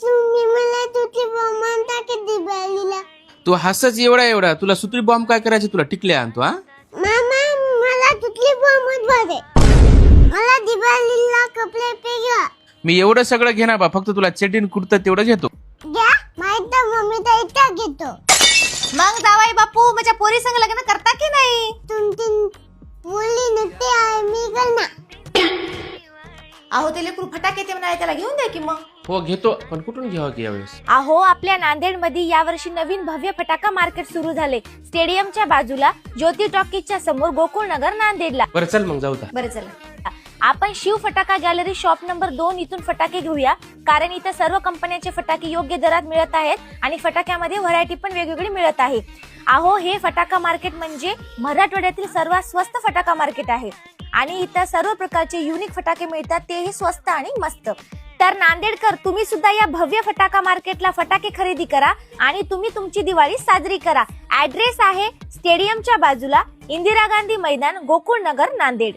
तुम्ही मला तुझी बॉम्ब आणता की दिवाळीला? तू हसच एवढा तुला सुतळी बॉम्ब काय करायचे, तुला टिकल्या आणतो हा. मामा मला तुझी बॉम्ब बरे, मला दिवाळीला कपडे पेगा. मी एवढं सगळं घेणार बा, फक्त तुला चेटीन कुर्ता तेवढं घेतो. घ्या, माहित मम्मी तर इथं घेतो. मग जावाई बापू माझ्या पोरी संग लग्न करता की नाही? तुमची मुली नसते आहे मी करणार. अहो ते लेकरू फटाके ते म्हणाले, त्याला घेऊन द्या की मग. हो घेतो, पण कुठून घ्यावं की यावेळेस? अहो आपल्या नांदेडमध्ये यावर्षी नवीन भव्य फटाका मार्केट सुरू झाले. स्टेडियमच्या बाजूला ज्योती टॉकीजच्या समोर गोकुळनगर नांदेडला. बरं चल मग जाऊ. बरं चला. आपण शिव फटाका गॅलरी शॉप नंबर 2 इथून फटाके घेऊया, कारण इथे सर्व कंपन्यांचे फटाके योग्य दरात मिळत आहेत आणि फटाक्यामध्ये व्हरायटी पण वेगवेगळी मिळत आहे. अहो हे फटाका मार्केट म्हणजे मराठवाड्यातील सर्वात स्वस्त फटाका मार्केट आहे आणि इथं सर्व प्रकारचे युनिक फटाके मिळतात, तेही स्वस्त आणि मस्त. तर नांदेडकर तुम्ही सुद्धा या भव्य फटाका मार्केटला फटाके खरेदी करा आणि तुम्ही तुमची दिवाळी साजरी करा. ऍड्रेस आहे स्टेडियमच्या बाजूला इंदिरा गांधी मैदान, गोकुळनगर, नांदेड.